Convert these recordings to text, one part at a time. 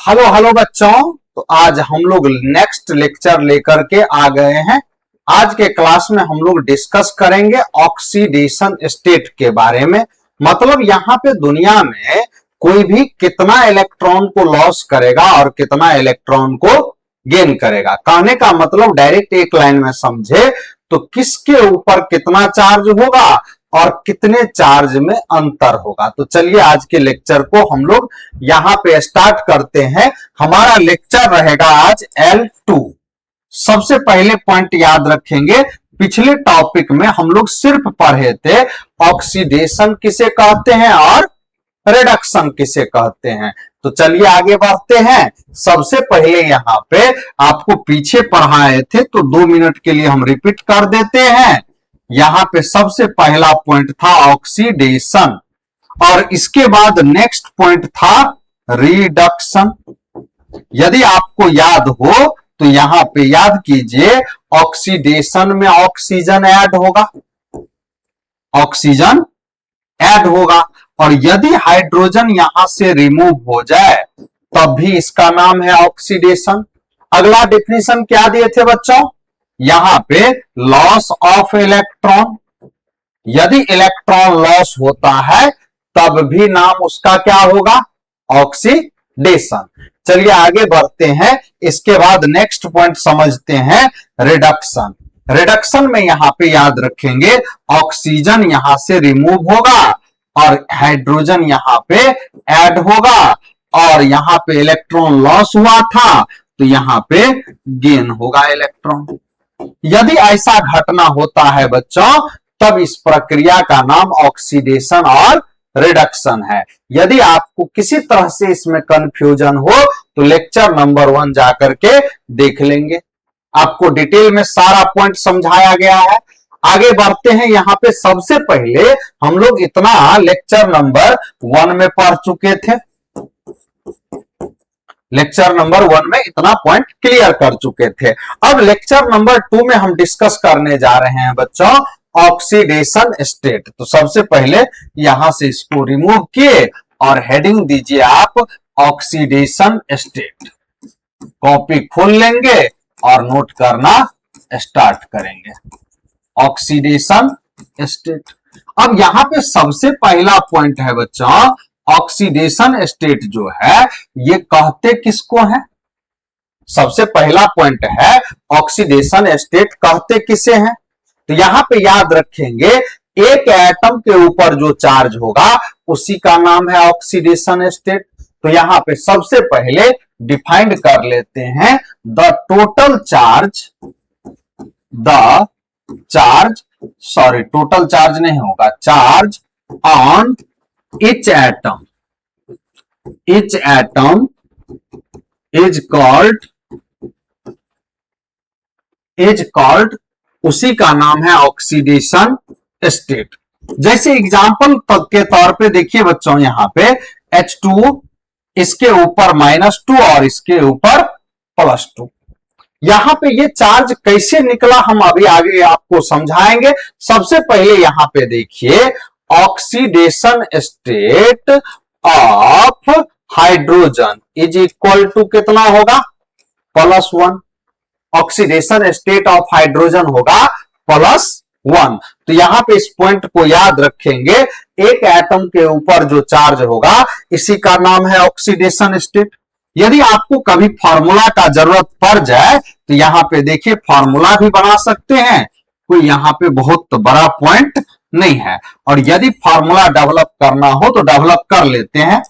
Hello hello बच्चों। तो आज हम लोग नेक्स्ट लेक्चर लेकर के आ गए हैं। आज के क्लास में हम लोग डिस्कस करेंगे ऑक्सीडेशन स्टेट के बारे में। मतलब यहाँ पे दुनिया में कोई भी कितना इलेक्ट्रॉन को लॉस करेगा और कितना इलेक्ट्रॉन को गेन करेगा। कहने का मतलब डायरेक्ट एक लाइन में समझे तो किसके ऊपर कितना चार्ज होगा और कितने चार्ज में अंतर होगा। तो चलिए आज के लेक्चर को हम लोग यहां पे स्टार्ट करते हैं। हमारा लेक्चर रहेगा आज L2। सबसे पहले पॉइंट याद रखेंगे, पिछले टॉपिक में हम लोग सिर्फ पढ़े थे ऑक्सीडेशन किसे कहते हैं और रिडक्शन किसे कहते हैं। तो चलिए आगे बढ़ते हैं। सबसे पहले यहाँ पे आपको पीछे पढ़ाए थे तो 2 मिनट के लिए हम रिपीट कर देते हैं। यहां पे सबसे पहला पॉइंट था ऑक्सीडेशन और इसके बाद नेक्स्ट पॉइंट था रिडक्शन। यदि आपको याद हो तो यहां पे याद कीजिए, ऑक्सीडेशन में ऑक्सीजन ऐड होगा, ऑक्सीजन ऐड होगा और यदि हाइड्रोजन यहां से रिमूव हो जाए तब भी इसका नाम है ऑक्सीडेशन। अगला डेफिनेशन क्या दिए थे बच्चों, यहां पे लॉस ऑफ इलेक्ट्रॉन। यदि इलेक्ट्रॉन लॉस होता है तब भी नाम उसका क्या होगा, ऑक्सीडेशन। चलिए आगे बढ़ते हैं। इसके बाद नेक्स्ट पॉइंट समझते हैं रिडक्शन। रिडक्शन में यहां पे याद रखेंगे, ऑक्सीजन यहां से रिमूव होगा और हाइड्रोजन यहां पे ऐड होगा और यहां पे इलेक्ट्रॉन लॉस हुआ था तो यहां पे गेन होगा इलेक्ट्रॉन। यदि ऐसा घटना होता है बच्चों तब इस प्रक्रिया का नाम ऑक्सीडेशन और रिडक्शन है। यदि आपको किसी तरह से इसमें कंफ्यूजन हो तो लेक्चर नंबर 1 जाकर के देख लेंगे, आपको डिटेल में सारा पॉइंट समझाया गया है। आगे बढ़ते हैं। यहां पे सबसे पहले हम लोग इतना लेक्चर नंबर 1 में पढ़ चुके थे, लेक्चर नंबर 1 में इतना पॉइंट क्लियर कर चुके थे। अब लेक्चर नंबर 2 में हम डिस्कस करने जा रहे हैं बच्चों ऑक्सीडेशन स्टेट। तो सबसे पहले यहां से इसको रिमूव किए और हेडिंग दीजिए आप ऑक्सीडेशन स्टेट। कॉपी खोल लेंगे और नोट करना स्टार्ट करेंगे, ऑक्सीडेशन स्टेट। अब यहां पे सबसे पहला पॉइंट है बच्चों, ऑक्सीडेशन स्टेट जो है ये कहते किसको है। सबसे पहला पॉइंट है ऑक्सीडेशन स्टेट कहते किसे हैं। तो यहां पे याद रखेंगे, एक एटम के ऊपर जो चार्ज होगा उसी का नाम है ऑक्सीडेशन स्टेट। तो यहां पे सबसे पहले डिफाइंड कर लेते हैं, the total charge, total charge नहीं होगा, charge on each atom is called उसी का नाम है ऑक्सीडेशन स्टेट। जैसे एग्जांपल के तौर पे देखिए बच्चों, यहां पे H2 इसके ऊपर -2 और इसके ऊपर +2। यहां पे ये चार्ज कैसे निकला हम अभी आगे आपको समझाएंगे। सबसे पहले यहां पे देखिए, oxidation state of hydrogen is equal to कितना होगा, +1। ऑक्सीडेशन स्टेट ऑफ हाइड्रोजन होगा +1। तो यहां पे इस पॉइंट को याद रखेंगे, एक एटम के ऊपर जो चार्ज होगा इसी का नाम है ऑक्सीडेशन स्टेट। यदि आपको कभी फॉर्मूला का जरूरत पड़ जाए तो यहां पे देखिए फॉर्मूला भी बना सकते हैं, कोई यहां पे बहुत बड़ा पॉइंट नहीं है। और यदि फॉर्मूला डेवलप करना हो तो डेवलप कर लेते हैं।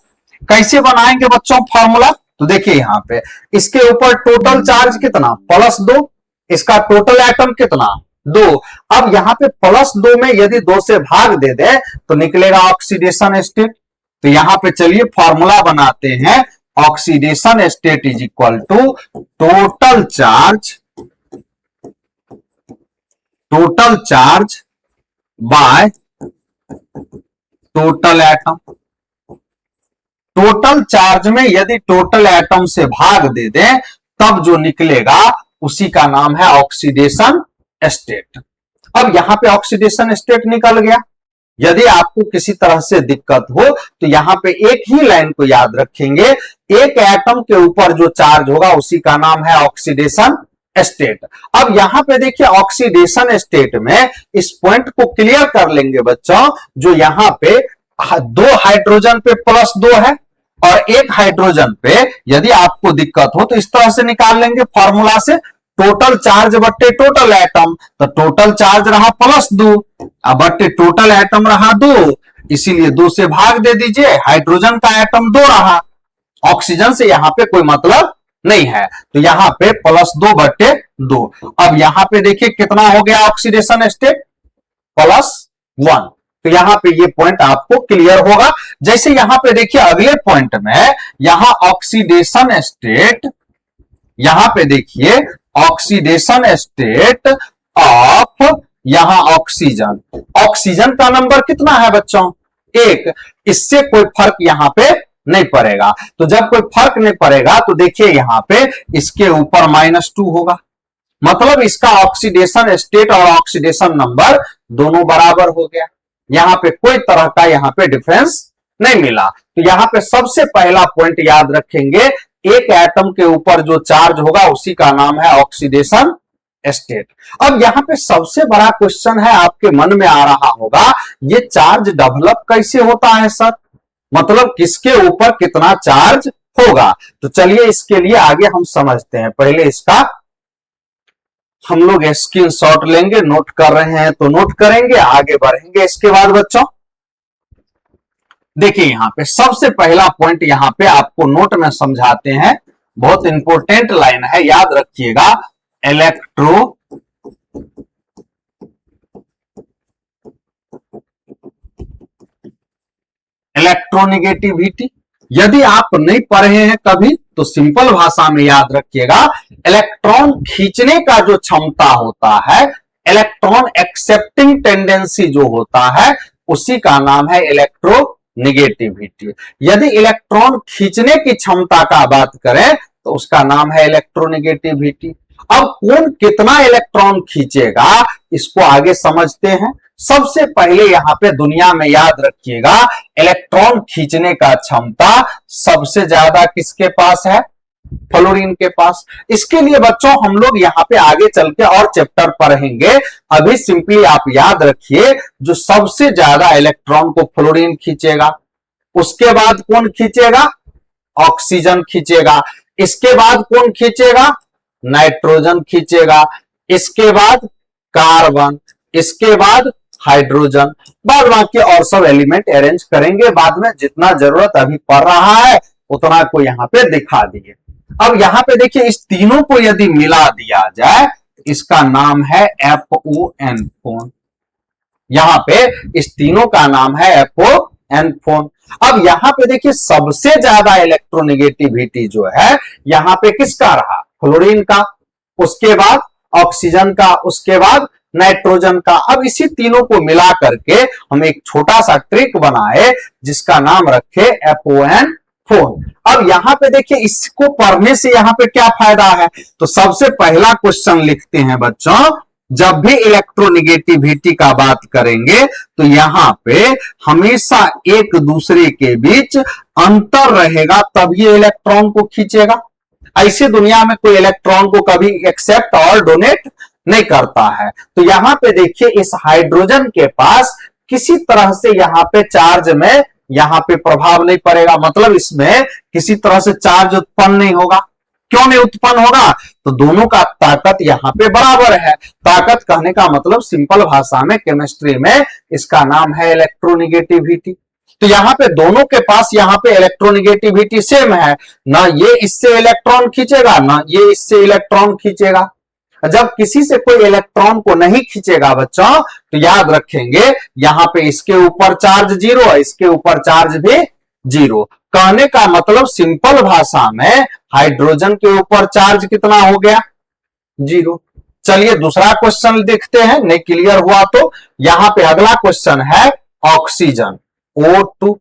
कैसे बनाएंगे बच्चों फॉर्मूला, तो देखिए यहां पे इसके ऊपर टोटल चार्ज कितना, +2, इसका टोटल एटम कितना, 2। अब यहां पे +2 में यदि 2 से भाग दे दे तो निकलेगा ऑक्सीडेशन स्टेट। तो यहां पे चलिए फॉर्मूला बनाते हैं, oxidation state is equal to total charge by total atom. Total charge में यदि टोटल एटम से भाग दे दें तब जो निकलेगा उसी का नाम है ऑक्सीडेशन स्टेट। अब यहां पे ऑक्सीडेशन स्टेट निकल गया। यदि आपको किसी तरह से दिक्कत हो तो यहां पे एक ही लाइन को याद रखेंगे, एक एटम के ऊपर जो चार्ज होगा उसी का नाम है ऑक्सीडेशन स्टेट। अब यहां पे देखिए ऑक्सीडेशन स्टेट में इस पॉइंट को क्लियर कर लेंगे बच्चों, जो यहां पे दो हाइड्रोजन पे +2 है और एक हाइड्रोजन पे यदि आपको दिक्कत हो तो इस तरह से निकाल लेंगे फॉर्मूला से, टोटल चार्ज बट्टे टोटल एटम, तो टोटल चार्ज रहा +2 बट्टे टोटल एटम रहा 2, इसीलिए 2 से भाग दे दीजिए, हाइड्रोजन का एटम 2 रहा, ऑक्सीजन से यहां पे कोई मतलब नहीं है, तो यहां पे +2/2। अब यहां पे देखिए कितना हो गया ऑक्सीडेशन स्टेट, +1। तो यहां पे ये पॉइंट आपको क्लियर होगा। जैसे यहां पे देखिए अगले पॉइंट में यहां ऑक्सीडेशन स्टेट, यहां पे देखिए ऑक्सीडेशन स्टेट ऑफ यहां ऑक्सीजन, ऑक्सीजन का नंबर कितना है बच्चों, 1, इससे कोई फर्क यहां पे नहीं पड़ेगा। तो जब कोई फर्क नहीं पड़ेगा तो देखिए यहां पे इसके ऊपर -2 होगा, मतलब इसका ऑक्सीडेशन स्टेट और ऑक्सीडेशन नंबर दोनों बराबर हो गया, यहां पे कोई तरह का यहां पे डिफरेंस नहीं मिला। तो यहां पे सबसे पहला पॉइंट याद रखेंगे, एक एटम के ऊपर जो चार्ज होगा उसी का नाम है ऑक्सीडेशन स्टेट। अब यहां पे सबसे बड़ा क्वेश्चन है, आपके मन में आ रहा होगा, ये चार्ज डेवलप कैसे होता है सर, मतलब किसके ऊपर कितना चार्ज होगा। तो चलिए इसके लिए आगे हम समझते हैं, पहले इसका हम लोग स्क्रीनशॉट लेंगे, नोट कर रहे हैं तो नोट करेंगे, आगे बढ़ेंगे इसके बाद बच्चों। देखिए यहां पे सबसे पहला पॉइंट यहां पे आपको नोट में समझाते हैं, बहुत इंपॉर्टेंट लाइन है, याद रखिएगा, इलेक्ट्रोनिगेटिविटी। यदि आप नहीं पढ़े हैं कभी तो सिंपल भाषा में याद रखिएगा, इलेक्ट्रॉन खींचने का जो क्षमता होता है, इलेक्ट्रॉन एक्सेप्टिंग टेंडेंसी जो होता है, उसी का नाम है इलेक्ट्रोनिगेटिविटी। यदि इलेक्ट्रॉन खींचने की क्षमता का बात करें तो उसका नाम है इलेक्ट्रोनिगेटिविटी। अब कौन कितना इलेक्ट्रॉन खींचेगा इसको आगे समझते हैं। सबसे पहले यहां पे दुनिया में याद रखिएगा, इलेक्ट्रॉन खींचने का क्षमता सबसे ज्यादा किसके पास है, फ्लोरीन के पास। इसके लिए बच्चों हम लोग यहां पे आगे चल के और चैप्टर पढ़ेंगे, अभी सिंपली आप याद रखिए, जो सबसे ज्यादा इलेक्ट्रॉन को फ्लोरीन खींचेगा, उसके बाद कौन खींचेगा, ऑक्सीजन खींचेगा, इसके बाद कौन खींचेगा, नाइट्रोजन खींचेगा, इसके बाद कार्बन, इसके बाद हाइड्रोजन, बाद बाकी और सब एलिमेंट अरेंज करेंगे बाद में, जितना जरूरत अभी पड़ रहा है उतना को यहां पे दिखा दिए। अब यहां पे देखिए इस तीनों को यदि मिला दिया जाए, इसका नाम है FON फोन, यहां पे इस तीनों का नाम है FON फोन। अब यहां पे देखिए सबसे ज्यादा इलेक्ट्रोनिगेटिविटी जो है यहां पे किसका रहा, फ्लोरीन का, उसके बाद ऑक्सीजन का, उसके बाद नाइट्रोजन का। अब इसी तीनों को मिला करके हम एक छोटा सा ट्रिक बनाए जिसका नाम रखे FON फोन। अब यहां पे देखिए इसको पढ़ने से यहां पे क्या फायदा है, तो सबसे पहला क्वेश्चन लिखते हैं बच्चों, जब भी इलेक्ट्रोनिगेटिविटी का बात करेंगे तो यहां पे हमेशा एक दूसरे के बीच अंतर रहेगा तब ये इलेक्ट्रॉन को खींचेगा। ऐसे दुनिया में कोई इलेक्ट्रॉन को कभी एक्सेप्ट और डोनेट नहीं करता है। तो यहां पे देखिए इस हाइड्रोजन के पास किसी तरह से यहां पे चार्ज में यहां पे प्रभाव नहीं पड़ेगा, मतलब इसमें किसी तरह से चार्ज उत्पन्न नहीं होगा। क्यों नहीं उत्पन्न होगा, तो दोनों का ताकत यहां पे बराबर है। ताकत कहने का मतलब सिंपल भाषा में केमिस्ट्री में इसका नाम है इलेक्ट्रोनिगेटिविटी। तो यहां पे दोनों के पास यहां पे इलेक्ट्रोनिगेटिविटी सेम है, ना ये इससे इलेक्ट्रॉन खींचेगा ना ये इससे इलेक्ट्रॉन खींचेगा। जब किसी से कोई इलेक्ट्रॉन को नहीं खींचेगा बच्चों तो याद रखेंगे यहां पे इसके ऊपर चार्ज 0 है, इसके ऊपर चार्ज भी 0। कहने का मतलब सिंपल भाषा में हाइड्रोजन के ऊपर चार्ज कितना हो गया, 0। चलिए दूसरा क्वेश्चन देखते हैं, नहीं क्लियर हुआ तो यहां पे अगला क्वेश्चन है ऑक्सीजन O2।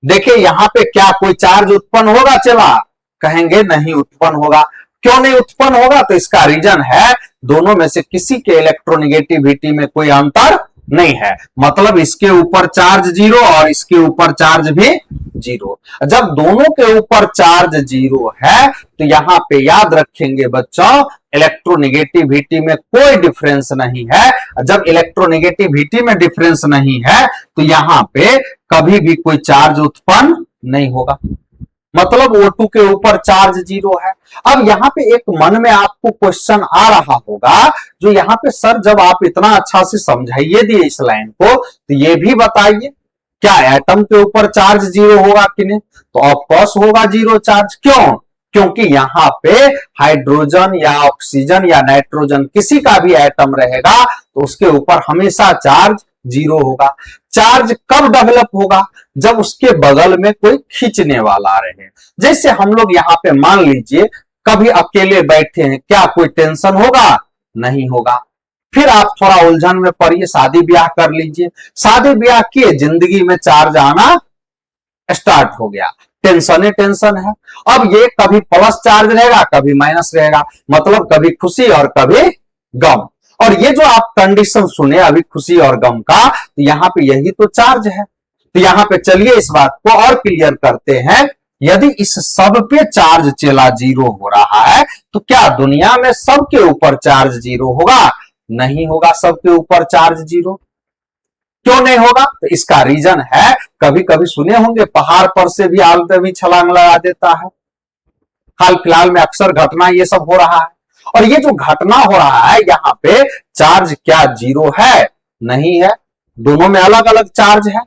देखिए यहां पे क्या कोई चार्ज उत्पन्न होगा, चला कहेंगे नहीं उत्पन्न होगा। क्यों नहीं उत्पन्न होगा? तो इसका रीजन है दोनों में से किसी के इलेक्ट्रोनिगेटिविटी में कोई अंतर नहीं है, मतलब इसके ऊपर चार्ज जीरो और इसके ऊपर चार्ज भी जीरो। जब दोनों के ऊपर चार्ज जीरो है तो यहां पे याद रखेंगे बच्चों, इलेक्ट्रोनिगेटिविटी में कोई डिफरेंस नहीं है। जब इलेक्ट्रोनिगेटिविटी में डिफरेंस नहीं है तो यहां पे कभी भी कोई चार्ज उत्पन्न नहीं होगा, मतलब O2 के ऊपर चार्ज जीरो है। अब यहाँ पे एक मन में आपको क्वेश्चन आ रहा होगा, जो यहाँ पे सर जब आप इतना अच्छा से समझाइए दिए इस लाइन को, तो ये भी बताइए क्या एटम के ऊपर चार्ज जीरो होगा कि नहीं? तो ऑफकोर्स होगा जीरो चार्ज। क्यों? क्योंकि यहाँ पे हाइड्रोजन या ऑक्सीजन या नाइट्रोजन किसी का भी एटम रहेगा तो उसके ऊपर हमेशा चार्ज जीरो होगा। चार्ज कब डेवलप होगा? जब उसके बगल में कोई खींचने वाला रहे। जैसे हम लोग यहाँ पे मान लीजिए कभी अकेले बैठे हैं, क्या कोई टेंशन होगा? नहीं होगा। फिर आप थोड़ा उलझन में पड़िए, शादी ब्याह कर लीजिए, शादी ब्याह किए, जिंदगी में चार्ज आना स्टार्ट हो गया, टेंशन ही टेंशन है। अब ये कभी प्लस चार्ज रहेगा, कभी माइनस रहेगा, मतलब कभी खुशी और कभी गम। और ये जो आप कंडीशन सुने अभी खुशी और गम का, तो यहाँ पे यही तो चार्ज है। तो यहाँ पे चलिए इस बात को और क्लियर करते हैं। यदि इस सब पे चार्ज चला जीरो हो रहा है तो क्या दुनिया में सबके ऊपर चार्ज जीरो होगा? नहीं होगा सबके ऊपर चार्ज जीरो। क्यों नहीं होगा? तो इसका रीजन है, कभी कभी सुने होंगे पहाड़ पर से भी आदमी छलांग लगा देता है। हाल फिलहाल में अक्सर घटना ये सब हो रहा है। और ये जो घटना हो रहा है यहाँ पे चार्ज क्या जीरो है? नहीं है, दोनों में अलग अलग चार्ज है।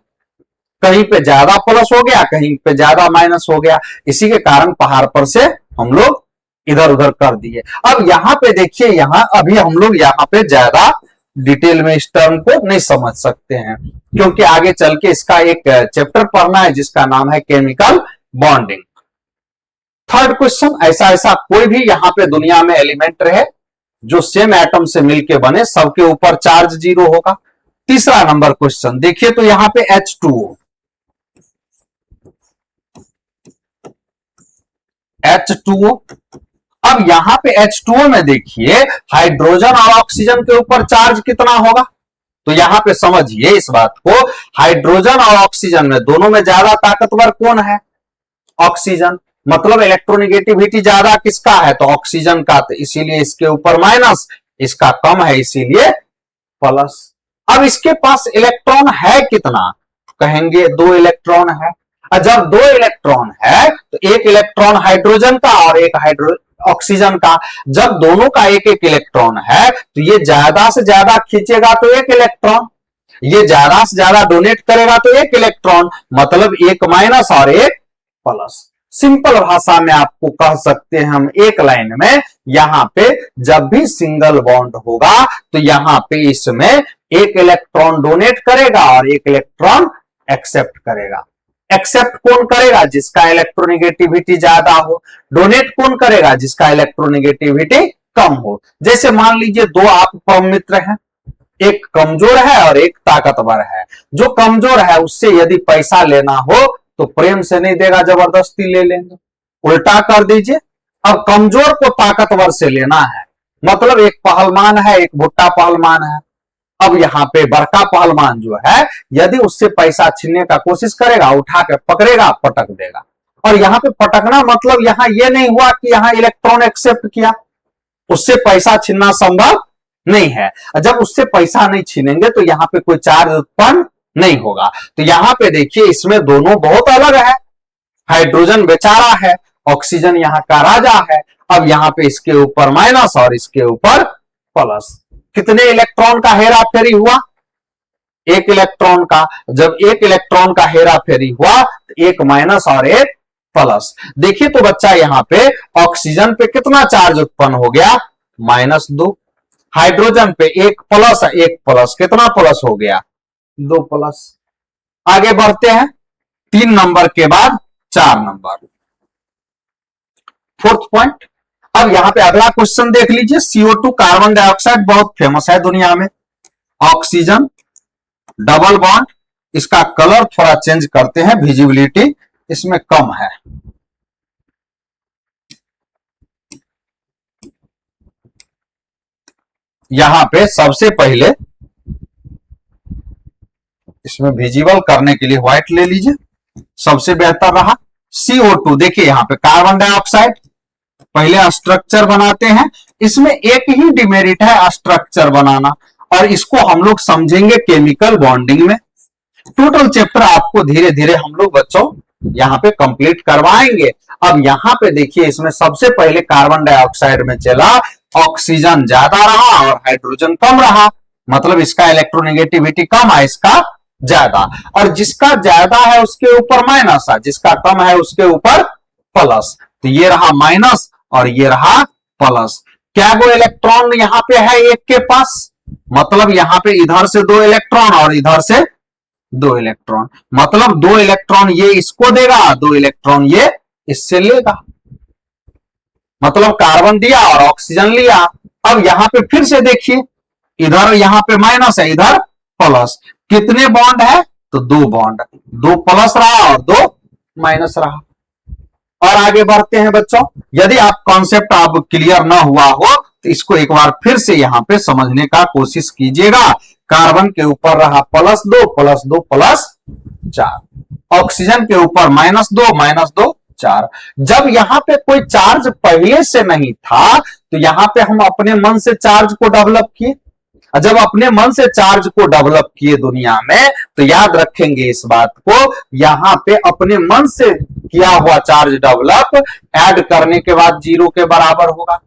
कहीं पे ज्यादा प्लस हो गया, कहीं पे ज्यादा माइनस हो गया, इसी के कारण पहाड़ पर से हम लोग इधर उधर कर दिए। अब यहाँ पे देखिए, यहाँ अभी हम लोग यहाँ पे ज्यादा डिटेल में इस टर्म को नहीं समझ सकते हैं, क्योंकि आगे चल के इसका एक चैप्टर पढ़ना है जिसका नाम है केमिकल बॉन्डिंग। थर्ड क्वेश्चन, ऐसा ऐसा कोई भी यहाँ पे दुनिया में एलिमेंट रहे जो सेम एटम से मिलके बने, सबके ऊपर चार्ज जीरो होगा। तीसरा नंबर क्वेश्चन देखिए, तो यहाँ पे H2O, H2O। अब यहां पे H2O में देखिए हाइड्रोजन और ऑक्सीजन के ऊपर चार्ज कितना होगा? तो यहां पे समझिए इस बात को, हाइड्रोजन और ऑक्सीजन में दोनों में ज्यादा ताकतवर कौन है? ऑक्सीजन। मतलब इलेक्ट्रोनिगेटिविटी ज्यादा किसका है? तो ऑक्सीजन का, तो इसीलिए इसके ऊपर माइनस, इसका कम है इसीलिए प्लस। अब इसके पास इलेक्ट्रॉन है कितना? कहेंगे 2 इलेक्ट्रॉन है। और जब 2 इलेक्ट्रॉन है तो एक इलेक्ट्रॉन हाइड्रोजन का और एक ऑक्सीजन का। जब दोनों का एक एक इलेक्ट्रॉन है तो ये ज्यादा से ज्यादा खींचेगा तो एक इलेक्ट्रॉन, ये ज्यादा से ज्यादा डोनेट करेगा तो एक इलेक्ट्रॉन, मतलब एक माइनस और एक प्लस। सिंपल भाषा में आपको कह सकते हैं हम एक लाइन में, यहां पे जब भी सिंगल बॉन्ड होगा तो यहां पे इसमें एक इलेक्ट्रॉन डोनेट करेगा और एक इलेक्ट्रॉन एक्सेप्ट करेगा। एक्सेप्ट कौन करेगा? जिसका इलेक्ट्रोनिगेटिविटी ज्यादा हो। डोनेट कौन करेगा? जिसका इलेक्ट्रोनिगेटिविटी कम हो। जैसे मान लीजिए दो आप परम मित्र हैं, एक कमजोर है और एक ताकतवर है। जो कमजोर है उससे यदि पैसा लेना हो तो प्रेम से नहीं देगा, जबरदस्ती ले लेंगे। उल्टा कर दीजिए, अब कमजोर को ताकतवर से लेना है, मतलब एक पहलवान है एक भुट्टा पहलवान है। अब यहाँ पे बड़का पहलवान जो है यदि उससे पैसा छीनने का कोशिश करेगा, उठा के पकड़ेगा, पटक देगा। और यहाँ पे पटकना मतलब यहाँ ये नहीं हुआ कि यहाँ इलेक्ट्रॉन एक्सेप्ट किया, उससे पैसा छीनना संभव नहीं है। जब उससे पैसा नहीं छीनेंगे तो यहाँ पे कोई चार्ज उत्पन्न नहीं होगा। तो यहाँ पे देखिए इसमें दोनों बहुत अलग है। हाइड्रोजन बेचारा है, ऑक्सीजन यहाँ का राजा है। अब यहाँ पे इसके ऊपर माइनस और इसके ऊपर प्लस। कितने इलेक्ट्रॉन का हेरा फेरी हुआ? एक इलेक्ट्रॉन का। जब एक इलेक्ट्रॉन का हेरा फेरी हुआ तो एक माइनस और एक प्लस। देखिए तो बच्चा यहाँ पे ऑक्सीजन पे कितना चार्ज उत्पन्न हो गया? -2। हाइड्रोजन पे एक प्लस, एक प्लस, कितना प्लस हो गया? 2 प्लस। आगे बढ़ते हैं, 3 नंबर के बाद 4 नंबर, फोर्थ पॉइंट। अब यहां पे अगला क्वेश्चन देख लीजिए, CO2 कार्बन डाइऑक्साइड बहुत फेमस है दुनिया में। ऑक्सीजन डबल बॉन्ड, इसका कलर थोड़ा चेंज करते हैं, विजिबिलिटी इसमें कम है। यहां पे सबसे पहले इसमें विजिबल करने के लिए व्हाइट ले लीजिए, सबसे बेहतर रहा। CO2 देखिए यहां पे कार्बन डाइऑक्साइड, पहले स्ट्रक्चर बनाते हैं। इसमें एक ही डिमेरिट है स्ट्रक्चर बनाना, और इसको हम लोग समझेंगे केमिकल बॉन्डिंग में। टोटल चैप्टर आपको धीरे धीरे हम लोग बच्चों यहां पे कंप्लीट करवाएंगे। अब यहां पे देखिए इसमें सबसे पहले कार्बन डाइऑक्साइड में चला, ऑक्सीजन ज्यादा रहा और हाइड्रोजन कम रहा, मतलब इसका इलेक्ट्रोनेगेटिविटी कम है, इसका ज्यादा। और जिसका ज्यादा है उसके ऊपर माइनस है, जिसका कम है उसके ऊपर प्लस। तो ये रहा माइनस और ये रहा प्लस। क्या वो इलेक्ट्रॉन यहां पे है एक के पास, मतलब यहां पे इधर से 2 इलेक्ट्रॉन और इधर से 2 इलेक्ट्रॉन, मतलब 2 इलेक्ट्रॉन ये इसको देगा, 2 इलेक्ट्रॉन ये इससे लेगा, मतलब कार्बन दिया और ऑक्सीजन लिया। अब यहां पे फिर से देखिए, इधर यहां पे माइनस है, इधर प्लस। कितने बॉन्ड है, तो 2 बॉन्ड, 2 प्लस रहा और 2 माइनस रहा। और आगे बढ़ते हैं बच्चों। यदि आप कॉन्सेप्ट आप क्लियर ना हुआ हो तो इसको एक बार फिर से यहां पे समझने का कोशिश कीजिएगा। कार्बन के ऊपर रहा +2 +2 +4, ऑक्सीजन के ऊपर -2 4। जब यहां पे कोई चार्ज पहले से नहीं था तो यहां पे हम अपने मन से चार्ज को डेवलप किए। जब अपने मन से चार्ज को डेवलप किए दुनिया में, तो याद रखेंगे इस बात को, यहां पे अपने मन से किया हुआ चार्ज डेवलप ऐड करने के बाद 0 के बराबर होगा।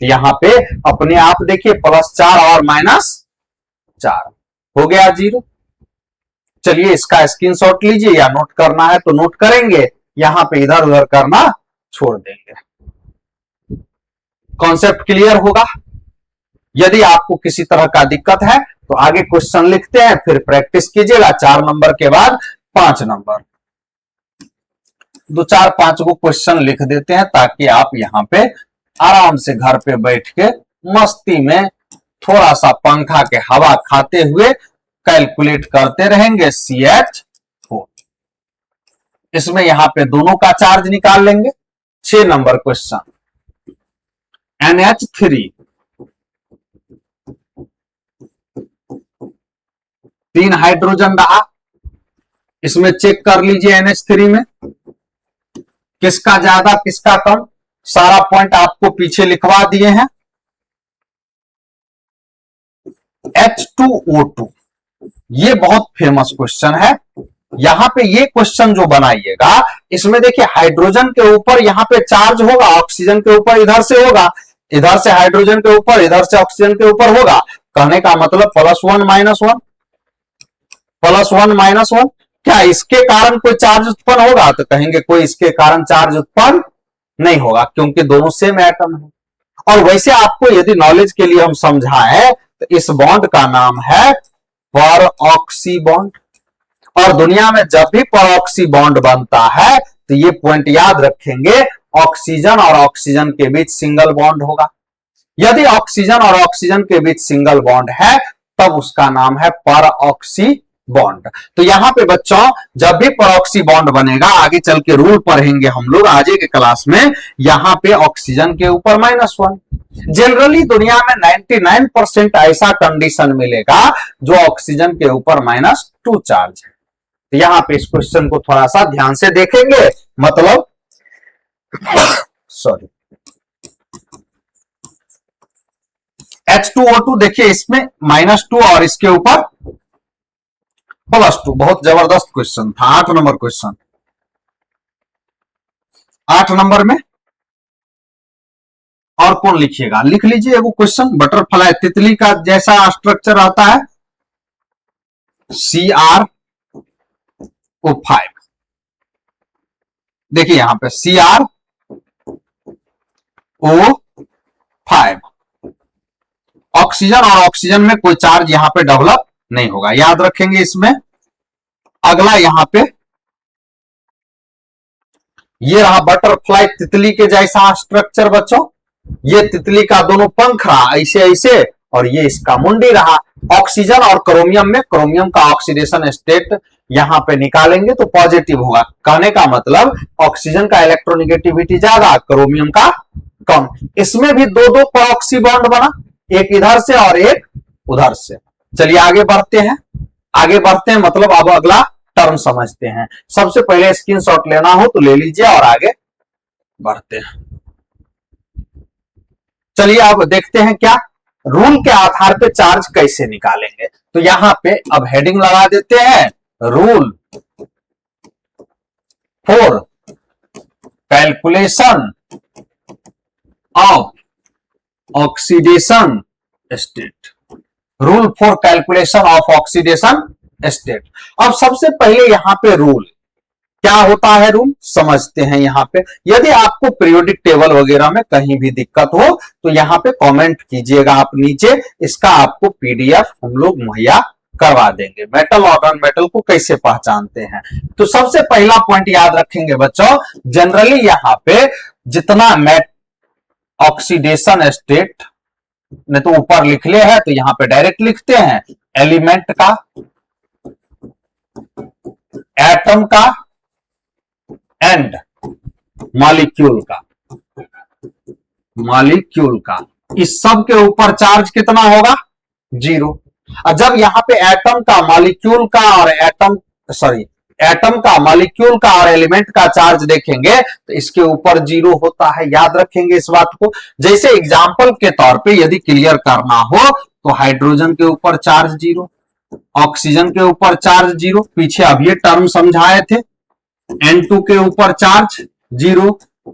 यहां पे अपने आप देखिए +4 और -4 हो गया 0। चलिए इसका स्क्रीनशॉट लीजिए, या नोट करना है तो नोट करेंगे, यहां पे इधर उधर करना छोड़ देंगे। कॉन्सेप्ट क्लियर होगा। यदि आपको किसी तरह का दिक्कत है तो आगे क्वेश्चन लिखते हैं, फिर प्रैक्टिस कीजिएगा। 4 नंबर के बाद 5 नंबर, 2 4 5 को क्वेश्चन लिख देते हैं ताकि आप यहां पे आराम से घर पे बैठ के मस्ती में थोड़ा सा पंखा के हवा खाते हुए कैलकुलेट करते रहेंगे। CH4, इसमें यहां पे दोनों का चार्ज निकाल लेंगे। 6 नंबर क्वेश्चन, NH3 3 हाइड्रोजन रहा, इसमें चेक कर लीजिए NH3 में किसका ज्यादा किसका कम, सारा पॉइंट आपको पीछे लिखवा दिए हैं। H2O2, ये बहुत फेमस क्वेश्चन है। यहां पे ये क्वेश्चन जो बनाइएगा, इसमें देखिए हाइड्रोजन के ऊपर यहां पे चार्ज होगा, ऑक्सीजन के ऊपर इधर से होगा, इधर से हाइड्रोजन के ऊपर, इधर से ऑक्सीजन के ऊपर होगा। कहने का मतलब +1 -1 +1 -1। क्या इसके कारण कोई चार्ज उत्पन्न होगा, तो कहेंगे कोई इसके कारण चार्ज उत्पन्न नहीं होगा, क्योंकि दोनों सेम एटम है। और वैसे आपको यदि नॉलेज के लिए हम समझाएं तो इस बॉन्ड का नाम है परऑक्सी बॉन्ड। और दुनिया में जब भी परऑक्सी बॉन्ड बनता है तो ये पॉइंट याद रखेंगे, ऑक्सीजन और ऑक्सीजन के बीच सिंगल बॉन्ड होगा। यदि ऑक्सीजन और ऑक्सीजन के बीच सिंगल बॉन्ड है तब उसका नाम है परऑक्सी बॉन्ड। तो यहां पे बच्चों जब भी परऑक्सी बॉन्ड बनेगा, आगे चल के रूल पढ़ेंगे हम लोग आगे के क्लास में, यहां पे ऑक्सीजन के ऊपर -1। जनरली दुनिया में 99% ऐसा कंडीशन मिलेगा जो ऑक्सीजन के ऊपर -2 चार्ज है। तो यहां पे इस क्वेश्चन को थोड़ा सा ध्यान से देखेंगे, मतलब सॉरी H2O2 देखिए इसमें -2 और इसके ऊपर +2, बहुत जबरदस्त क्वेश्चन था। 8 नंबर क्वेश्चन, 8 नंबर में और कौन लिखिएगा, लिख लीजिए वो क्वेश्चन। बटरफ्लाई तितली का जैसा स्ट्रक्चर आता है, CrO5। देखिए यहां पे CrO5, ऑक्सीजन और ऑक्सीजन में कोई चार्ज यहां पे डेवलप नहीं होगा, याद रखेंगे इसमें। अगला यहां पे ये रहा बटरफ्लाई तितली के जैसा स्ट्रक्चर बच्चों, ये तितली का दोनों पंख रहा ऐसे ऐसे, और ये इसका मुंडी रहा। ऑक्सीजन और क्रोमियम में, क्रोमियम का ऑक्सीडेशन स्टेट यहां पे निकालेंगे तो पॉजिटिव होगा। कहने का मतलब ऑक्सीजन का इलेक्ट्रोनेगेटिविटी ज्यादा, क्रोमियम का कम। इसमें भी 2-2 परऑक्सी बॉन्ड बना, एक इधर से और एक उधर से। चलिए आगे बढ़ते हैं, आगे बढ़ते हैं मतलब अब अगला टर्म समझते हैं। सबसे पहले स्क्रीनशॉट लेना हो तो ले लीजिए और आगे बढ़ते हैं। चलिए अब देखते हैं क्या रूल के आधार पे चार्ज कैसे निकालेंगे। तो यहां पे अब हेडिंग लगा देते हैं, rule for calculation of oxidation state, rule for calculation of oxidation state. अब सबसे पहले यहां पे रूल क्या होता है, रूल समझते हैं। यहां पे यदि आपको पीरियोडिक टेबल वगैरह में कहीं भी दिक्कत हो तो यहां पे कमेंट कीजिएगा आप नीचे, इसका आपको पीडीएफ हम लोग मुहैया करवा देंगे। मेटल और नॉन मेटल को कैसे पहचानते हैं, तो सबसे पहला पॉइंट याद रखेंगे बच्चों, जनरली यहां पे जितना ऑक्सीडेशन स्टेट ने तो ऊपर लिख ले है तो यहां पे डायरेक्ट लिखते हैं एलिमेंट का, एटम का एंड मॉलिक्यूल का, मॉलिक्यूल का, इस सब के ऊपर चार्ज कितना होगा, 0। और जब यहां पे एटम का, मॉलिक्यूल का और एटम का, मॉलिक्यूल का और एलिमेंट का चार्ज देखेंगे तो इसके ऊपर 0 होता है, याद रखेंगे इस बात को। जैसे एग्जांपल के तौर पे यदि क्लियर करना हो तो हाइड्रोजन के ऊपर चार्ज 0, ऑक्सीजन के ऊपर चार्ज 0, पीछे अब ये टर्म समझाए थे, N2 के ऊपर चार्ज 0,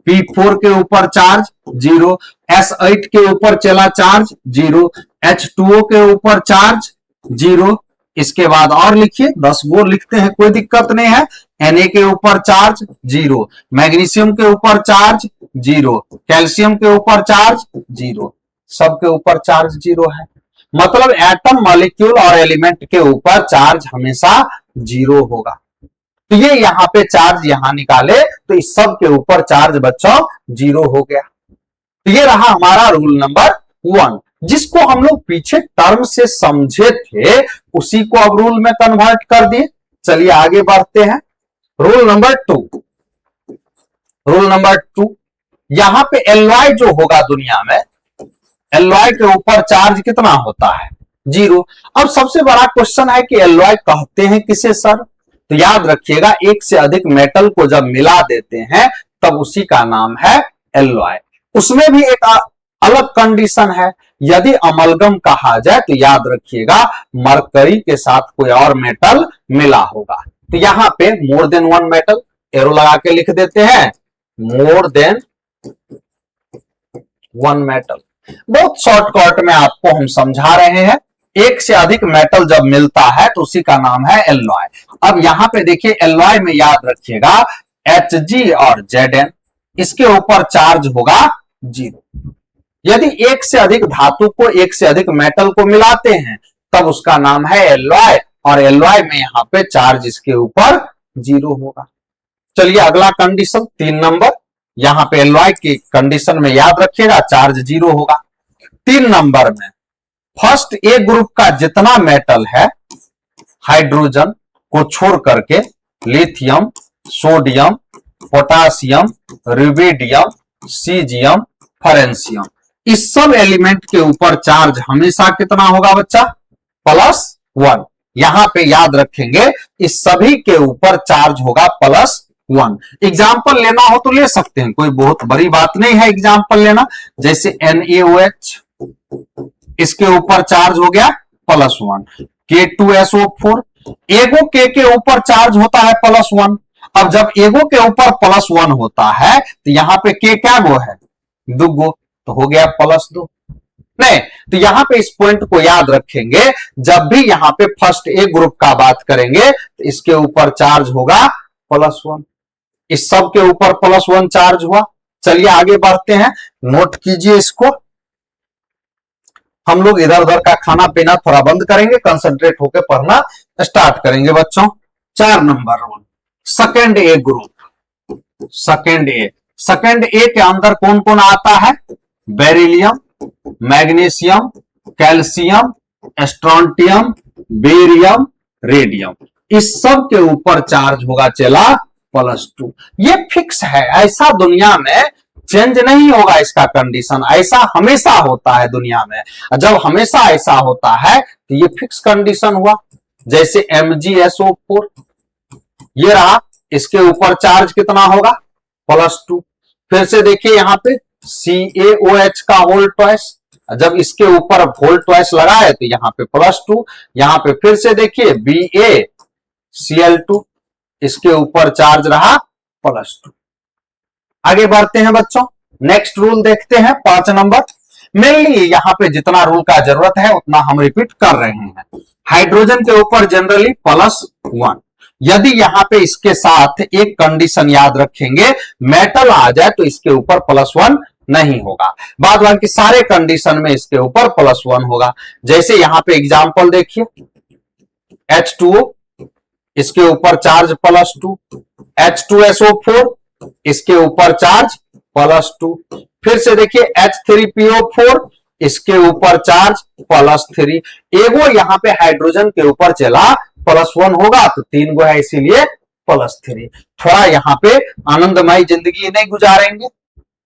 P4 के ऊपर चार्ज 0, S8 के ऊपर चला चार्ज 0, H2O के ऊपर चार्ज 0। इसके बाद और लिखिए, 10 गो लिखते हैं कोई दिक्कत नहीं है। Na के ऊपर चार्ज 0, मैग्नीशियम के ऊपर चार्ज 0, कैल्शियम के ऊपर चार्ज 0, सब के ऊपर चार्ज 0 है। मतलब एटम, मॉलिक्यूल और एलिमेंट के ऊपर चार्ज हमेशा 0 होगा। तो ये यहां पे चार्ज यहां निकाले तो इस सब के ऊपर चार्ज बच्चों 0 हो गया। तो ये रहा हमारा रूल नंबर 1, जिसको हम लोग पीछे टर्म से समझे थे उसी को अब रूल में कन्वर्ट कर दिए। चलिए आगे बढ़ते हैं, रूल नंबर 2। रूल नंबर 2, यहां पे एलॉय जो होगा दुनिया में, एलॉय के ऊपर चार्ज कितना होता है, 0। अब सबसे बड़ा क्वेश्चन है कि एलॉय कहते हैं किसे सर, तो याद रखिएगा एक से अधिक मेटल को जब मिला देते हैं तब उसी का नाम है एलॉय। उसमें भी एक अलग कंडीशन है, यदि अमलगम कहा जाए तो याद रखिएगा मरकरी के साथ कोई और मेटल मिला होगा। तो यहां पे मोर देन 1 मेटल एरो लगा के लिख देते हैं, मोर देन 1 मेटल। बहुत शॉर्टकट में आपको हम समझा रहे हैं, एक से अधिक मेटल जब मिलता है तो उसी का नाम है एलॉय। अब यहां पे देखिए एलॉय में याद रखिएगा Hg और Zn, इसके ऊपर चार्ज होगा 0। यदि एक से अधिक धातु को, एक से अधिक मेटल को मिलाते हैं तब उसका नाम है एलॉय, और एलॉय में यहां पे चार्ज इसके ऊपर 0 होगा। चलिए अगला कंडीशन 3 नंबर, यहां पे एलॉय की कंडीशन में याद रखिएगा चार्ज 0 होगा। 3 नंबर में फर्स्ट ए ग्रुप का जितना मेटल है हाइड्रोजन को छोड़ करके lithium, sodium, potassium, rubidium, caesium, francium, इस सब एलिमेंट के ऊपर चार्ज हमेशा कितना होगा बच्चा, +1। यहां पे याद रखेंगे इस सभी के ऊपर चार्ज होगा +1। एग्जाम्पल लेना हो तो ले सकते हैं, कोई बहुत बड़ी बात नहीं है एग्जाम्पल लेना। जैसे NaOH, इसके ऊपर चार्ज हो गया +1, K2SO4, एगो के ऊपर चार्ज होता है +1। अब जब एगो के ऊपर +1 होता है तो यहां पे के क्या गो है, 2 गो, तो हो गया +2। नहीं तो यहां पे इस पॉइंट को याद रखेंगे, जब भी यहां पे फर्स्ट ए ग्रुप का बात करेंगे तो इसके ऊपर चार्ज होगा +1, इस सब के ऊपर +1 चार्ज हुआ। चलिए आगे बढ़ते हैं, नोट कीजिए इसको। हम लोग इधर उधर का खाना पीना थोड़ा बंद करेंगे, कंसंट्रेट होकर पढ़ना स्टार्ट करेंगे बच्चों। 4 नंबर रूल, सेकेंड ए ग्रुप। सेकेंड ए के अंदर कौन कौन आता है, beryllium, magnesium, calcium, strontium, barium, radium, इस सब के ऊपर चार्ज होगा चला +2। ये फिक्स है, ऐसा दुनिया में चेंज नहीं होगा इसका कंडीशन। ऐसा हमेशा होता है दुनिया में। जब हमेशा ऐसा होता है तो ये फिक्स कंडीशन हुआ। जैसे MgSO4 ये रहा, इसके ऊपर चार्ज कितना होगा, +2। फिर से देखिए यहां पे CaOH का होल ट्वाइस, जब इसके ऊपर होल ट्वाइस लगाए तो यहां पे +2। यहां पे फिर से देखिए BaCl2, इसके ऊपर चार्ज रहा +2। आगे बढ़ते हैं बच्चों, नेक्स्ट रूल देखते हैं 5 नंबर। मेनली यहां पे जितना रूल का जरूरत है उतना हम रिपीट कर रहे हैं। हाइड्रोजन के ऊपर जनरली +1, यदि यहां पे इसके साथ एक कंडीशन याद रखेंगे, मेटल आ जाए तो इसके ऊपर +1 नहीं होगा, बाद बाकी सारे कंडीशन में इसके ऊपर +1 होगा। जैसे यहां पे एग्जांपल देखिए, H2O इसके ऊपर चार्ज +2, H2SO4 इसके ऊपर चार्ज +2। फिर से देखिए H3PO4 इसके ऊपर चार्ज +3। एगो यहां पे हाइड्रोजन के ऊपर चला +1 होगा तो 3 गो है इसीलिए +3। थोड़ा यहां पे आनंदमय जिंदगी नहीं गुजारेंगे,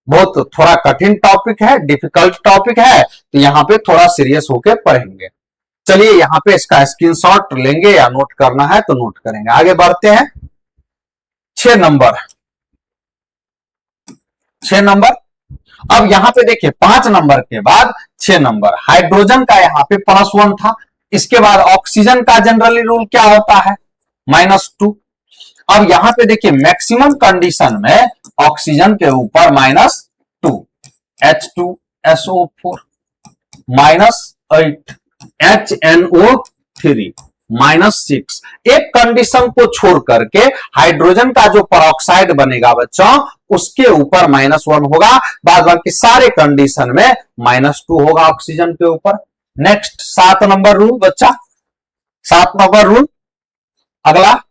बहुत थोड़ा कठिन टॉपिक है, डिफिकल्ट टॉपिक है, तो यहां पे थोड़ा सीरियस होके पढ़ेंगे। चलिए यहां पे इसका स्क्रीनशॉट लेंगे या नोट करना है तो नोट करेंगे। आगे बढ़ते हैं 6 नंबर। 6 नंबर, अब यहां पे देखिए 5 नंबर के बाद 6 नंबर, हाइड्रोजन का यहां पे +1 था, इसके बाद ऑक्सीजन का जनरली रूल क्या होता है, -2। अब यहां पे देखिए मैक्सिमम कंडीशन में ऑक्सीजन के ऊपर -2, H2SO4 -8, HNO3 -6। एक कंडीशन को छोड़ करके हाइड्रोजन का जो परऑक्साइड बनेगा बच्चों उसके ऊपर -1 होगा, बाद बाकी सारे कंडीशन में -2 होगा ऑक्सीजन के ऊपर। नेक्स्ट 7 नंबर रूल बच्चा, 7 नंबर रूल अगला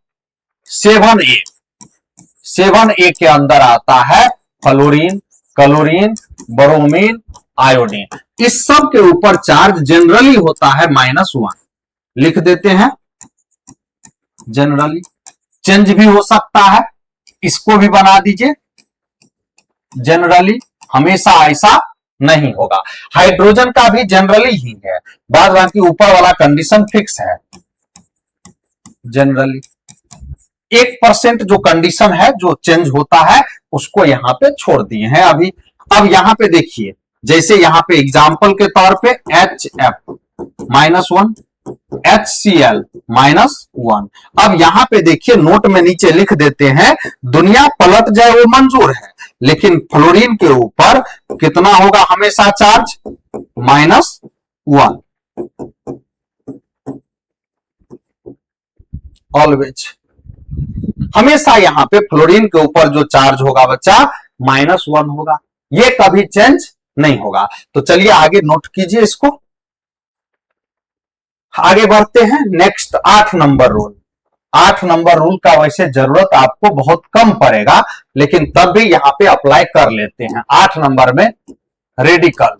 7A। 7A के अंदर आता है फ्लोरीन, क्लोरीन, ब्रोमीन, आयोडीन। इस सब के ऊपर चार्ज जनरली होता है -1, लिख देते हैं जनरली। चेंज भी हो सकता है, इसको भी बना दीजिए जनरली, हमेशा ऐसा नहीं होगा। हाइड्रोजन का भी जनरली ही है, बाद बाकी ऊपर वाला कंडीशन फिक्स है जनरली। 1% जो कंडीशन है जो चेंज होता है उसको यहां पे छोड़ दिए हैं अभी। अब यहां पे देखिए, जैसे यहां पे एग्जांपल के तौर पे HF -1, HCl -1। अब यहां पे देखिए नोट में नीचे लिख देते हैं, दुनिया पलट जाए वो मंजूर है, लेकिन फ्लोरीन के ऊपर कितना होगा हमेशा चार्ज, -1 ऑलवेज। हमेशा यहां पे फ्लोरीन के ऊपर जो चार्ज होगा बच्चा -1 होगा, ये कभी चेंज नहीं होगा। तो चलिए आगे नोट कीजिए इसको। आगे बढ़ते हैं next 8 number rule. 8 number rule का वैसे जरूरत आपको बहुत कम पड़ेगा, लेकिन तब भी यहां पे अप्लाई कर लेते हैं। 8 नंबर में radical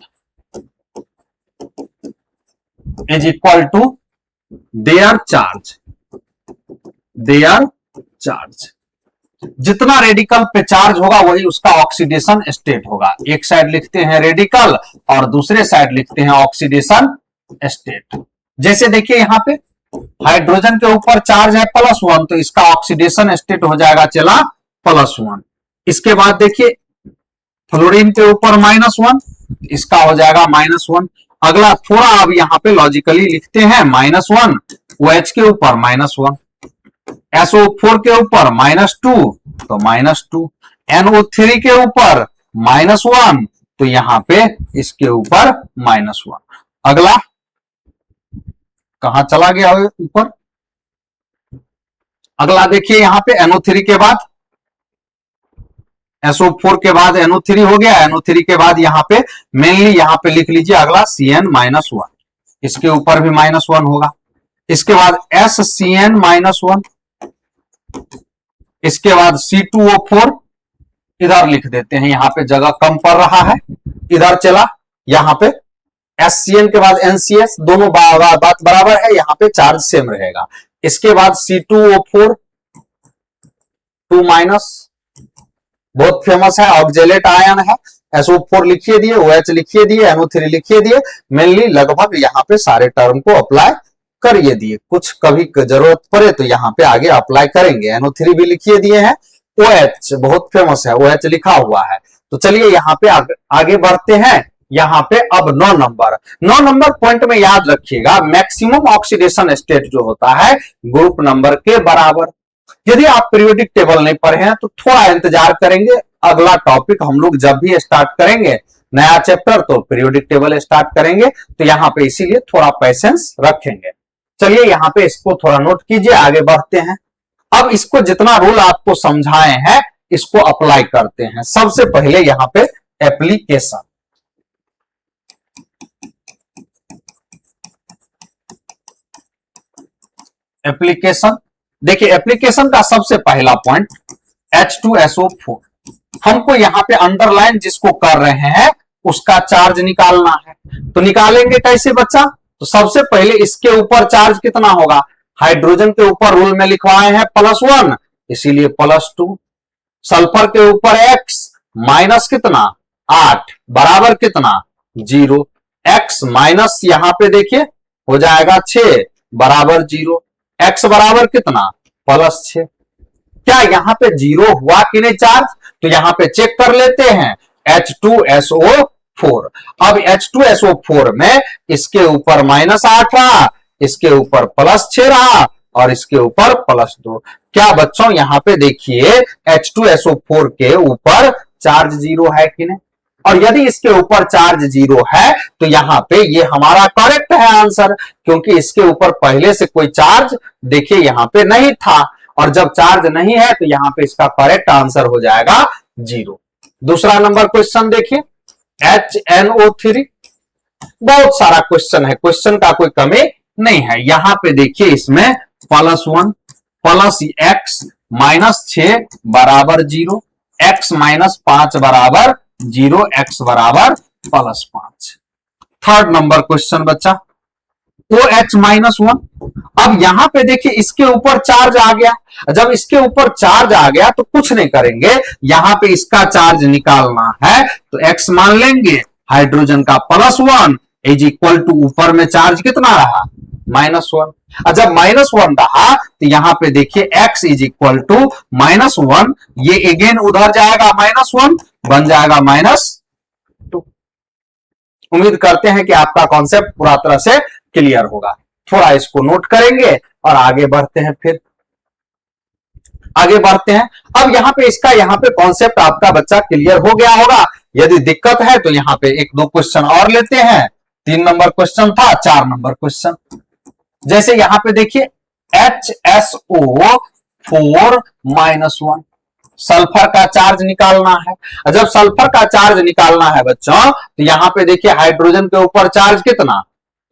is equal to their charge, their charge. जितना रेडिकल पे चार्ज होगा वही उसका ऑक्सीडेशन स्टेट होगा। एक साइड लिखते हैं रेडिकल और दूसरे साइड लिखते हैं ऑक्सीडेशन स्टेट। जैसे देखिए यहां पे हाइड्रोजन के ऊपर चार्ज है +1, तो इसका ऑक्सीडेशन स्टेट हो जाएगा चला +1। इसके बाद देखिए फ्लोरीन के ऊपर -1, इसका हो जाएगा -1। अगला थोड़ा अब यहां पे लॉजिकली लिखते हैं -1, OH के ऊपर -1, SO4 के ऊपर -2 तो -2, NO3 के ऊपर -1 तो यहां पे इसके ऊपर -1। अगला कहां चला गया ऊपर, अगला देखिए यहां पे NO3 के बाद SO4 के बाद NO3 हो गया, NO3 के बाद यहां पे मेनली यहां पे लिख लीजिए अगला CN -1, इसके ऊपर भी -1 होगा। इसके बाद SCN -1, इसके बाद C2O4 इधर लिख देते हैं, यहां पे जगह कम पड़ रहा है, इधर चला। यहां पे SCN के बाद NCS, दोनों बात बराबर है, यहां पे चार्ज सेम रहेगा। इसके बाद C2O4 2-, बहुत फेमस है, ऑक्जेलेट आयन है। SO4 लिखिए दिए, OH लिखिए दिए, NO3 लिखिए दिए। मेनली लगभग यहाँ पे सारे टर्म को अप्लाई करिए दिए, कुछ कभी जरूरत पड़े तो यहाँ पे आगे अप्लाई करेंगे। NO3 भी लिखिए दिए हैं। OH बहुत फेमस है, OH लिखा हुआ है। तो चलिए यहाँ पे आगे बढ़ते हैं। यहाँ पे अब 9 नंबर पॉइंट में याद रखिएगा, मैक्सिमम ऑक्सीडेशन स्टेट जो होता है ग्रुप नंबर के बराबर। यदि आप पीरियोडिक टेबल नहीं पढ़े हैं तो थोड़ा इंतजार करेंगे, अगला टॉपिक हम लोग जब भी स्टार्ट करेंगे नया चैप्टर तो पीरियोडिक टेबल स्टार्ट करेंगे, तो यहाँ पे इसीलिए थोड़ा पेशेंस रखेंगे। चलिए यहाँ पे इसको थोड़ा नोट कीजिए, आगे बढ़ते हैं। अब इसको जितना रूल आपको समझाए हैं इसको अप्लाई करते हैं। सबसे पहले यहाँ पे एप्लीकेशन, देखिए एप्लीकेशन का सबसे पहला पॉइंट H2SO4, हमको यहाँ पे अंडरलाइन जिसको कर रहे हैं उसका चार्ज निकालना है। तो निकालेंगे कैसे बच्चा? तो सबसे पहले इसके ऊपर चार्ज कितना होगा, हाइड्रोजन के ऊपर रूल में लिखवाए हैं +1 इसीलिए +2, सल्फर के ऊपर X माइनस कितना 8 बराबर कितना 0, X माइनस यहां पे देखिए हो जाएगा 6 बराबर 0, X बराबर कितना +6। क्या यहाँ पे 0 हुआ कि नहीं चार्ज? तो यहाँ पे चेक कर लेते हैं H2SO4। अब H2SO4 में इसके ऊपर -8 रहा, इसके ऊपर +6 रहा और इसके ऊपर +2। क्या बच्चों यहाँ पे देखिए H2SO4 के ऊपर चार्ज 0 है कि नहीं? और यदि इसके ऊपर चार्ज 0 है तो यहाँ पे ये हमारा करेक्ट है आंसर, क्योंकि इसके ऊपर पहले से कोई चार्ज देखिए यहाँ पे नहीं था, और जब चार्ज नहीं है तो यहाँ पे इसका करेक्ट आंसर हो जाएगा 0। दूसरा नंबर क्वेश्चन देखिए HNO3, बहुत सारा क्वेश्चन है, क्वेश्चन का कोई कमी नहीं है। यहाँ पे देखिए इसमें +1 प्लस X -6 बराबर 0, X -5 बराबर 0, X बराबर +5। थर्ड नंबर क्वेश्चन बच्चा OH-1। अब यहां पे देखिए इसके ऊपर चार्ज आ गया, जब इसके ऊपर चार्ज आ गया तो कुछ नहीं करेंगे, यहां पे इसका चार्ज निकालना है तो X मान लेंगे, हाइड्रोजन का +1 इज इक्वल टू ऊपर में चार्ज कितना रहा -1, और जब -1 रहा तो यहां पे देखिए X इज इक्वल टू -1, ये अगेन उधर जाएगा -1 बन जाएगा -2। उम्मीद करते हैं कि आपका कॉन्सेप्ट पूरा तरह से क्लियर होगा। थोड़ा इसको नोट करेंगे और आगे बढ़ते हैं। फिर आगे बढ़ते हैं। अब यहाँ पे इसका यहाँ पे कॉन्सेप्ट आपका बच्चा क्लियर हो गया होगा। यदि दिक्कत है तो यहाँ पे 1-2 क्वेश्चन और लेते हैं। 3 नंबर क्वेश्चन था, 4 नंबर क्वेश्चन। जैसे यहाँ पे देखिए HSO4 -1, सल्फर का चार्ज निकालना है। जब सल्फर का चार्ज निकालना है बच्चों तो यहाँ पे देखिए हाइड्रोजन के ऊपर चार्ज कितना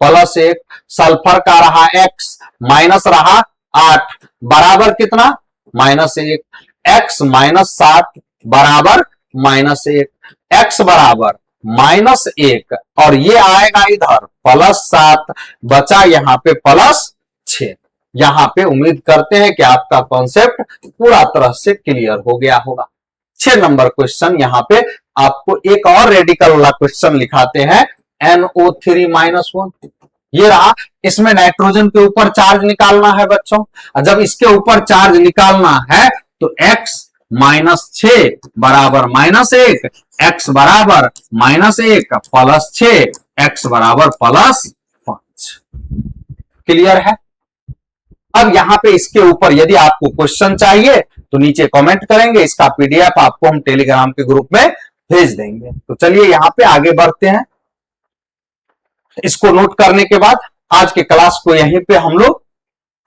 +1, सल्फर का रहा X माइनस रहा 8 बराबर कितना -1, X -7 बराबर -1, X बराबर -1 और ये आएगा इधर +7, बचा यहाँ पे +6। यहां पे उम्मीद करते हैं कि आपका कॉन्सेप्ट पूरा तरह से क्लियर हो गया होगा। 6 नंबर क्वेश्चन यहाँ पे आपको एक और रेडिकल वाला क्वेश्चन लिखाते हैं NO3 -1। ये रहा, इसमें नाइट्रोजन के ऊपर चार्ज निकालना है बच्चों। जब इसके ऊपर चार्ज निकालना है तो X -6 बराबर -1, X बराबर -1 +6, X बराबर +5। क्लियर है? अब यहां पे इसके ऊपर यदि आपको क्वेश्चन चाहिए तो नीचे कमेंट करेंगे, इसका PDF आपको हम टेलीग्राम के ग्रुप में भेज देंगे। तो चलिए यहां पे आगे बढ़ते हैं। इसको नोट करने के बाद आज के क्लास को यहीं पे हम लोग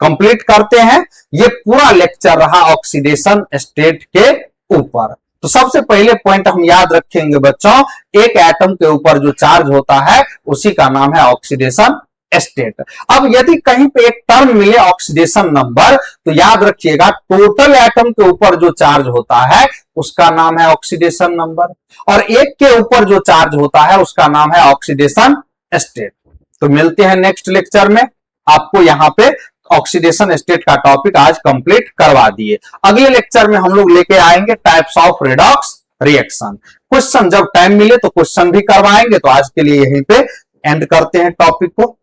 कंप्लीट करते हैं। ये पूरा लेक्चर रहा ऑक्सीडेशन स्टेट के ऊपर। तो सबसे पहले पॉइंट हम याद रखेंगे बच्चों, एक एटम के ऊपर जो चार्ज होता है उसी का नाम है ऑक्सीडेशन स्टेट। अब यदि कहीं पे एक टर्म मिले ऑक्सीडेशन नंबर तो याद रखिएगा टोटल एटम के ऊपर जो चार्ज होता है उसका नाम है ऑक्सीडेशन नंबर, और एक के ऊपर जो चार्ज होता है उसका नाम है ऑक्सीडेशन स्टेट। तो मिलते हैं नेक्स्ट लेक्चर में। आपको यहाँ पे ऑक्सीडेशन स्टेट का टॉपिक आज कंप्लीट करवा दिए। अगले लेक्चर में हम लोग लेके आएंगे types of redox reaction. Question जब टाइम मिले तो क्वेश्चन भी करवाएंगे। तो आज के लिए यहीं पे एंड करते हैं टॉपिक को।